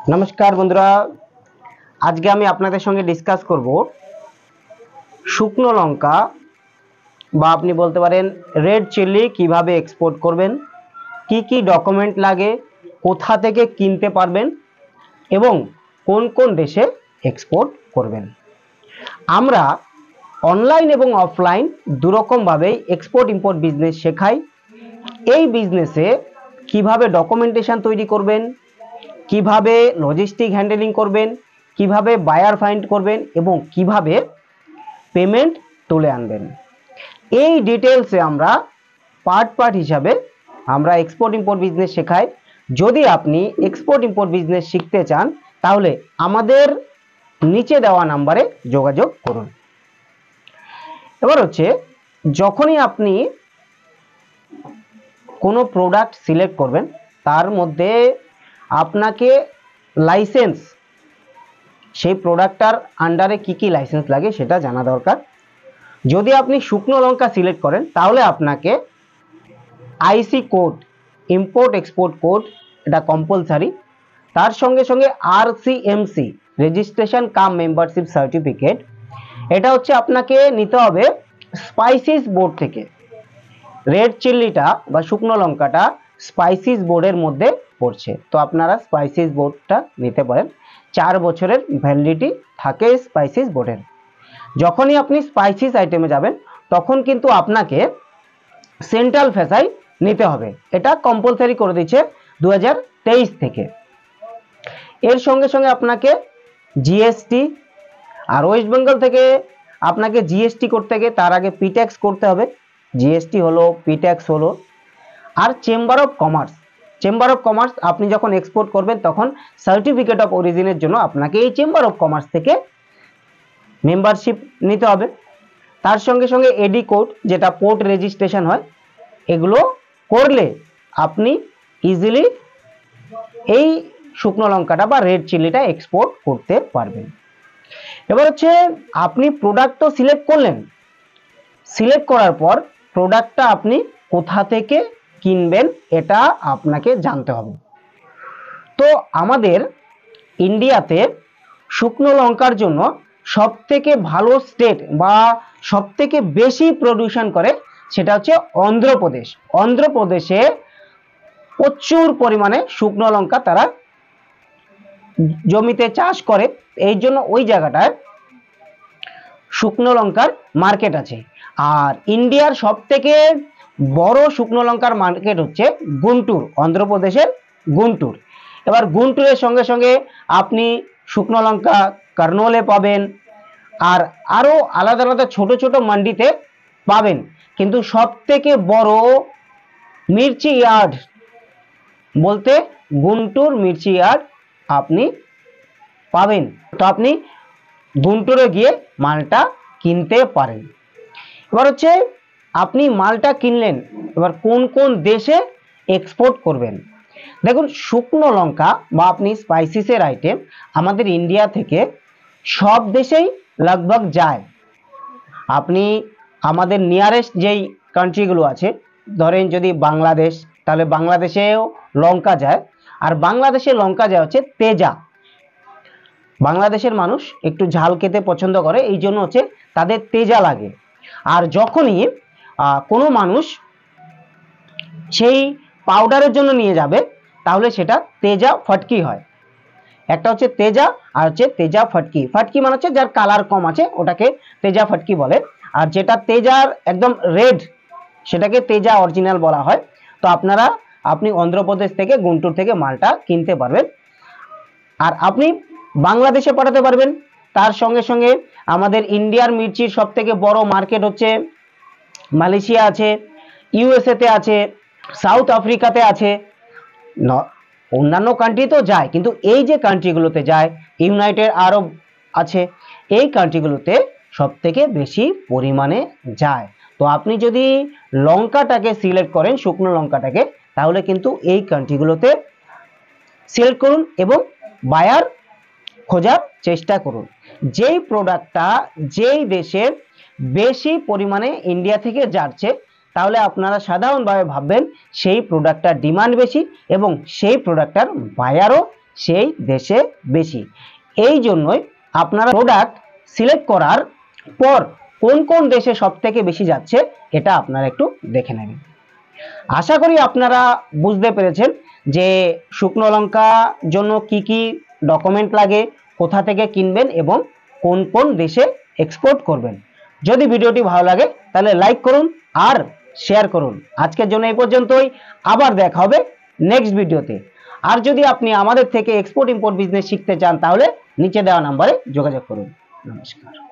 नमस्कार बंधुरा आज के आमी आपनादेर संगे डिसकास करब शुकनो लंका बा आपनी बोलते पारेन रेड चिल्ली किभाबे एक्सपोर्ट करबेन, की डकुमेंट लागे, कोथा थेके किनते पारबेन एबं कोन कोन देशे एक्सपोर्ट करबेन। आमरा अनलाइन एबं अफलाइन दु रकम भावे एक्सपोर्ट इम्पोर्ट बिजनेस शेखाई। এই বিজনেসে কিভাবে ডকুমেন্টেশন তৈরি করবেন, কিভাবে লজিস্টিক হ্যান্ডেলিং করবেন, কিভাবে বায়ার ফাইন্ড করবেন এবং কিভাবে পেমেন্ট তুলে আনবেন, এই ডিটেইলসে আমরা পার্ট হিসাবে আমরা এক্সপোর্ট ইম্পোর্ট বিজনেস শেখাই। যদি আপনি এক্সপোর্ট ইম্পোর্ট বিজনেস শিখতে চান তাহলে আমাদের নিচে দেওয়া নম্বরে যোগাযোগ করুন। এবার হচ্ছে যখনই আপনি কোনো প্রোডাক্ট সিলেক্ট করবেন তার মধ্যে আপনাকে লাইসেন্স সেই প্রোডাক্টটার আন্ডারে কি লাইসেন্স লাগে সেটা জানা দরকার। যদি আপনি শুকনো লঙ্কা সিলেক্ট করেন তাহলে আপনাকে আইসি কোড, ইম্পোর্ট এক্সপোর্ট কোড, এটা কম্পালসারি। তার সঙ্গে সঙ্গে আরসিএমসি রেজিস্ট্রেশন কাম মেম্বারশিপ সার্টিফিকেট, এটা হচ্ছে আপনাকে নিতে হবে স্পাইসিস বোর্ড থেকে। রেড চিল্লিটা বা শুকনো লঙ্কাটা স্পাইসিস বোর্ডের মধ্যে পড়ছে, তো আপনারা স্পাইসিস বোর্ডটা নিতে পারেন। 4 বছরের ভ্যালিডিটি থাকে স্পাইসিস বোর্ডের। যখনই আপনি স্পাইসিস আইটেমে যাবেন তখন কিন্তু আপনাকে সেন্ট্রাল ফেসাই নিতে হবে, এটা কম্পালসারি করে দিচ্ছে 2023 থেকে। এর সঙ্গে সঙ্গে আপনাকে জিএসটি, আর ওয়েস্ট বেঙ্গল থেকে আপনাকে জিএসটি করতে গিয়ে তার আগে পিট্যাক্স করতে হবে। জিএসটি হলো, পিট্যাক্স হলো, আর চেম্বার অফ কমার্স আপনি যখন এক্সপোর্ট করবেন তখন সার্টিফিকেট অফ অরিজিনের জন্য আপনাকে এই চেম্বার অফ কমার্স থেকে মেম্বারশিপ নিতে হবে। তার সঙ্গে সঙ্গে এডি কোড, যেটা পোর্ট রেজিস্ট্রেশন হয়, এগুলো করলে আপনি ইজিলি এই শুকনো লঙ্কাটা বা রেড চিল্লিটা এক্সপোর্ট করতে পারবেন। এবার হচ্ছে আপনি প্রোডাক্ট তো সিলেক্ট করলেন, সিলেক্ট করার পর প্রোডাক্টটা আপনি কোথা থেকে কিনবেন এটা আপনাকে জানতে হবে। তো আমাদের ইন্ডিয়াতে শুকনো লঙ্কার জন্য সবথেকে ভালো স্টেট বা সবথেকে বেশি প্রোডিউশন করে সেটা হচ্ছে অন্ধ্রপ্রদেশ। অন্ধ্রপ্রদেশে প্রচুর পরিমাণে শুকনো লঙ্কা তারা জমিতে চাষ করে, এই জন্য ওই জায়গাটায় শুকনো লঙ্কার মার্কেট আছে। আর ইন্ডিয়ার সবথেকে বড় শুকনো লঙ্কার মার্কেট হচ্ছে গুন্টুর, অন্ধ্রপ্রদেশের গুন্টুর। এবার গুন্টুরের সঙ্গে সঙ্গে আপনি শুকনো লঙ্কা কার্নোলে পাবেন, আর আরো আলাদা আলাদা ছোট ছোট মান্ডিতে পাবেন, কিন্তু সবথেকে বড় মির্চি ইয়ার্ড বলতে গুন্টুর মির্চি ইয়ার্ড আপনি পাবেন। তো আপনি গুন্টুরে গিয়ে মালটা কিনতে পারেন। এবার হচ্ছে আপনি মালটা কিনলেন, এবার কোন কোন দেশে এক্সপোর্ট করবেন। দেখুন, শুকনো লঙ্কা বা আপনি স্পাইসিসের আইটেম আমাদের ইন্ডিয়া থেকে সব দেশেই লগভগ যায়। আপনি আমাদের নিয়ারেস্ট যেই কান্ট্রিগুলো আছে, ধরেন যদি বাংলাদেশ, তাহলে বাংলাদেশেও লঙ্কা যায়, আর বাংলাদেশে লঙ্কা যায় হচ্ছে তেজা। বাংলাদেশের মানুষ একটু ঝাল খেতে পছন্দ করে, এই জন্য হচ্ছে তাদের তেজা লাগে। আর যখনই কোনো মানুষ সেই পাউডারের জন্য নিয়ে যাবে তাহলে সেটা তেজা ফটকি হয়। একটা হচ্ছে তেজা আর হচ্ছে তেজা ফটকি। ফটকি মানে হচ্ছে যার কালার কম আছে ওটাকে তেজা ফটকি বলে, আর যেটা তেজার একদম রেড সেটাকে তেজা অরিজিনাল বলা হয়। তো আপনি অন্ধ্রপ্রদেশ থেকে গুন্টুর থেকে মালটা কিনতে পারবেন, আর আপনি বাংলাদেশে পাঠাতে পারবেন। তার সঙ্গে সঙ্গে আমাদের ইন্ডিয়ার মির্চির সব থেকে বড় মার্কেট হচ্ছে মালয়েশিয়া আছে, ইউএসএ তে আছে, সাউথ আফ্রিকাতে আছে, অন্যান্য কান্ট্রি তো যায়, কিন্তু এই যে কান্ট্রিগুলোতে যায়, ইউনাইটেড আরব আছে, এই কান্ট্রিগুলোতে সব থেকে বেশি পরিমাণে যায়। তো আপনি যদি লঙ্কাটাকে সিলেক্ট করেন, শুকনো লঙ্কাটাকে, তাহলে কিন্তু এই কান্ট্রিগুলোতে সিলেক্ট করুন এবং বায়ার খোঁজার চেষ্টা করুন। যেই প্রোডাক্টটা যেই দেশের বেশি পরিমাণে ইন্ডিয়া থেকে যাচ্ছে তাহলে আপনারা সাধারণভাবে ভাববেন সেই প্রোডাক্টটার ডিমান্ড বেশি এবং সেই প্রোডাক্টটার বায়ারও সেই দেশে বেশি। এই জন্যই আপনারা প্রোডাক্ট সিলেক্ট করার পর কোন কোন দেশে সব থেকে বেশি যাচ্ছে এটা আপনারা একটু দেখে নেবেন। আশা করি আপনারা বুঝতে পেরেছেন যে শুকনো লঙ্কা জন্য কি কি ডকুমেন্ট লাগে, কোথা থেকে কিনবেন এবং কোন কোন দেশে এক্সপোর্ট করবেন। যদি ভিডিওটি ভালো লাগে তাহলে লাইক করুন আর শেয়ার করুন। আজকের জন্য এই পর্যন্তই, আবার দেখা হবে নেক্সট ভিডিওতে। আর যদি আপনি আমাদের থেকে এক্সপোর্ট ইম্পোর্ট বিজনেস শিখতে চান তাহলে নিচে দেওয়া নাম্বারে যোগাযোগ করুন। নমস্কার।